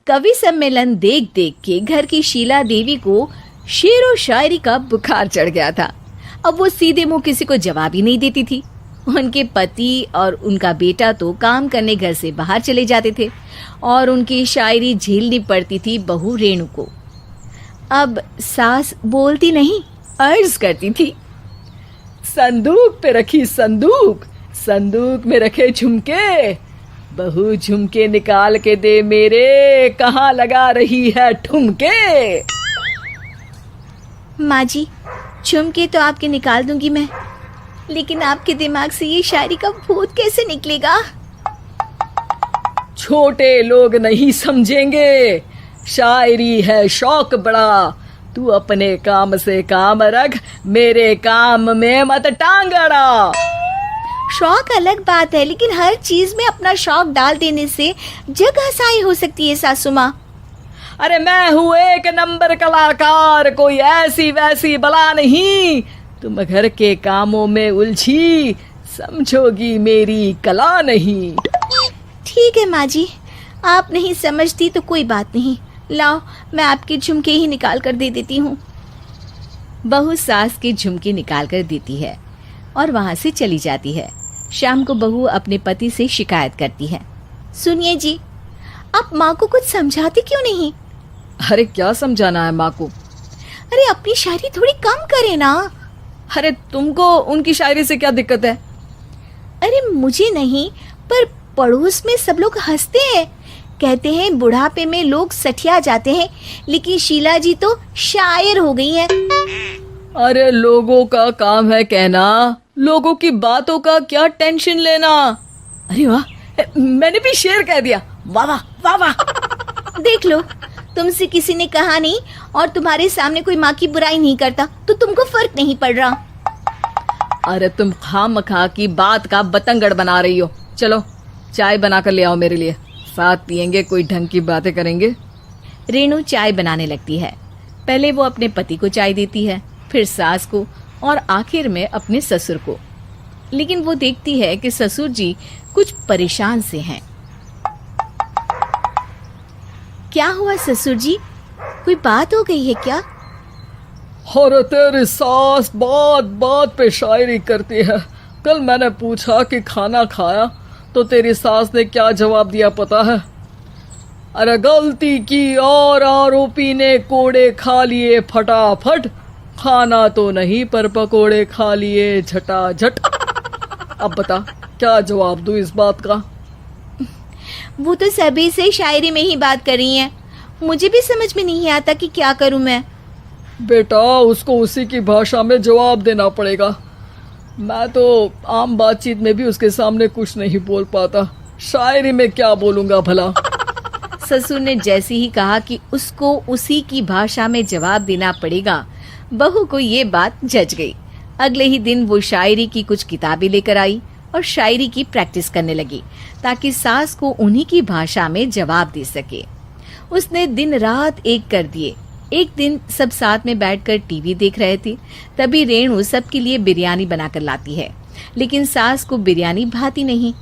कवि सम्मेलन देख देख के घर की शीला देवी को शेर व शायरी का बुखार चढ़ गया था। अब वो सीधे मुंह किसी को जवाब ही नहीं देती थी। उनके पति और उनका बेटा तो काम करने घर से बाहर चले जाते थे और उनकी शायरी झेलनी पड़ती थी बहू रेणु को। अब सास बोलती नहीं, अर्ज करती थी, संदूक पे रखी संदूक, संदूक में रखे झुमके, बहू झुमके निकाल के दे मेरे, कहाँ लगा रही है ठुमके। माँ जी, झुमके तो आपके निकाल दूंगी मैं, लेकिन आपके दिमाग से ये शायरी का भूत कैसे निकलेगा? छोटे लोग नहीं समझेंगे, शायरी है शौक बड़ा, तू अपने काम से काम रख, मेरे काम में मत टांग अड़ा। शौक अलग बात है, लेकिन हर चीज में अपना शौक डाल देने से जग हंसाई हो सकती है सासू माँ। अरे मैं हूँ एक नंबर कलाकार, कोई ऐसी वैसी बला नहीं, तुम घर के कामों में उलझी, समझोगी मेरी कला नहीं। ठीक है माँ जी, आप नहीं समझती तो कोई बात नहीं, लाओ मैं आपके झुमके ही निकाल कर दे देती हूँ। बहू सास के झुमके निकाल कर देती है और वहां से चली जाती है। शाम को बहू अपने पति से शिकायत करती है, सुनिए जी, आप माँ को कुछ समझाते क्यों नहीं? अरे क्या समझाना है माँ को? अरे अपनी शायरी थोड़ी कम करे ना। अरे तुमको उनकी शायरी से क्या दिक्कत है? अरे मुझे नहीं, पर पड़ोस में सब लोग हंसते हैं, कहते हैं बुढ़ापे में लोग सठिया जाते हैं, लेकिन शीला जी तो शायर हो गई हैं। अरे लोगों का काम है कहना, लोगों की बातों का क्या टेंशन लेना। अरे वाह, मैंने भी शेर कह दिया, वाह वाह वाह वाह। देख लो, तुमसे किसी ने कहा नहीं और तुम्हारे सामने कोई माँ की बुराई नहीं करता तो तुमको फर्क नहीं पड़ रहा। अरे तुम खामखा की बात का बतंगड़ बना रही हो। चलो चाय बना कर ले आओ मेरे लिए, साथ पियेंगे, कोई ढंग की बातें करेंगे। रेणु चाय बनाने लगती है। पहले वो अपने पति को चाय देती है, फिर सास को और आखिर में अपने ससुर को। लेकिन वो देखती है कि ससुर जी कुछ परेशान से हैं। क्या हुआ ससुर जी, कोई बात हो गई है क्या? अरे तेरी सास बात बात पे शायरी करती है। कल मैंने पूछा कि खाना खाया तो तेरी सास ने क्या जवाब दिया पता है? अरे गलती की और आरोपी ने कोड़े खा लिए फटाफट, खाना तो नहीं पर पकोड़े खा लिए झटाझट। अब बता क्या जवाब दूं इस बात का? वो तो सभी से शायरी में ही बात कर रही हैं, मुझे भी समझ में नहीं आता कि क्या करूं मैं। बेटा उसको उसी की भाषा में जवाब देना पड़ेगा। मैं तो आम बातचीत में भी उसके सामने कुछ नहीं बोल पाता, शायरी में क्या बोलूंगा भला। ससुर ने जैसे ही कहा कि उसको उसी की भाषा में जवाब देना पड़ेगा, बहू को ये बात जच गई। अगले ही दिन वो शायरी की कुछ किताबें लेकर आई और शायरी की प्रैक्टिस करने लगी ताकि सास को उन्हीं की भाषा में जवाब दे सके। उसने दिन रात एक कर दिए। एक दिन सब साथ में बैठकर टीवी देख रहे थे, तभी रेणु सबके लिए बिरयानी बनाकर लाती है, लेकिन सास को बिरयानी भाती नहीं।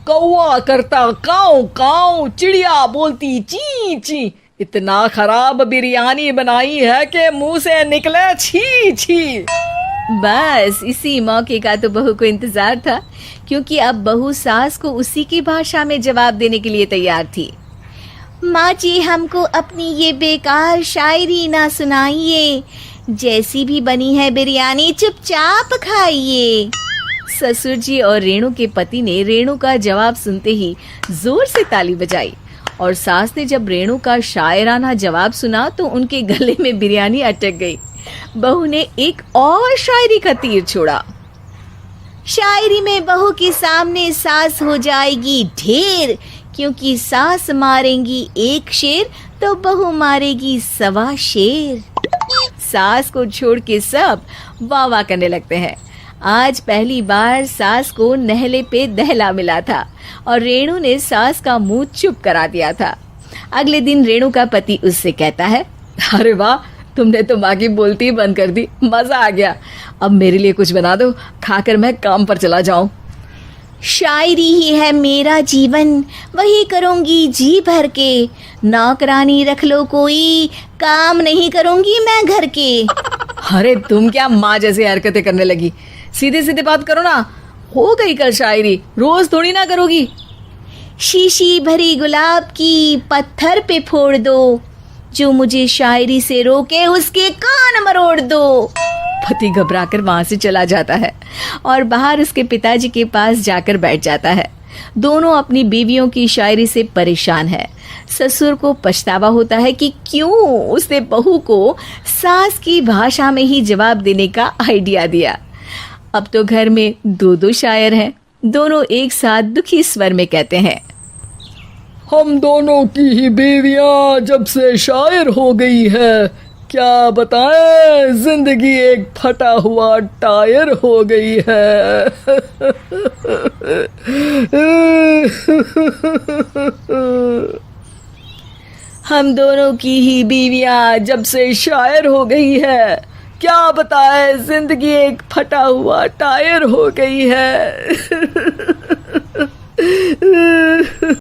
कौवा करता काऊ काऊ, चिड़िया बोलती ची ची, इतना खराब बिरयानी बनाई है कि मुंह से निकले छी छी। बस इसी मौके का तो बहू को इंतजार था, क्योंकि अब बहू सास को उसी की भाषा में जवाब देने के लिए तैयार थी। माँ जी, हमको अपनी ये बेकार शायरी ना सुनाइए, जैसी भी बनी है बिरयानी चुपचाप खाइए। ससुर जी और रेणु के पति ने रेणु का जवाब सुनते ही जोर से ताली बजाई और सास ने जब रेणु का शायराना जवाब सुना तो उनके गले में बिरयानी अटक गई। बहू ने एक और शायरी का तीर छोड़ा। शायरी में बहू के सामने सास हो जाएगी ढेर, क्योंकि सास मारेंगी एक शेर तो बहू मारेगी 1.25 शेर। सास को छोड़ के सब वाह वाह करने लगते हैं। आज पहली बार सास को नहले पे दहला मिला था और रेणु ने सास का मुंह चुप करा दिया था। अगले दिन रेणु का पति उससे कहता है, अरे वाह, तुमने तो माँ की बोलती बंद कर दी, मजा आ गया। अब मेरे लिए कुछ बना दो, खाकर मैं काम पर चला जाऊं। शायरी ही है मेरा जीवन, वही करूंगी जी भर के। नौकरानी रख लो कोई, काम नहीं करूंगी मैं घर के। अरे तुम क्या माँ जैसी हरकतें करने लगी, सीधे सीधे बात करो ना। हो गई कल शायरी, रोज थोड़ी ना करोगी। शीशी भरी गुलाब की पत्थर पे फोड़ दो, जो मुझे शायरी से रोके उसके कान मरोड़ दो। पति घबराकर वहां से चला जाता है और बाहर उसके पिताजी के पास जाकर बैठ जाता है। दोनों अपनी बीवियों की शायरी से परेशान है। ससुर को पछतावा होता है कि क्यों उसने बहू को सास की भाषा में ही जवाब देने का आइडिया दिया। अब तो घर में दो दो शायर हैं। दोनों एक साथ दुखी स्वर में कहते हैं, हम दोनों की ही बीवियां जब से शायर हो गई है, क्या बताएं, जिंदगी एक फटा हुआ टायर हो गई है। हम दोनों की ही बीवियां जब से शायर हो गई है, क्या बताए जिंदगी एक फटा हुआ टायर हो गई है।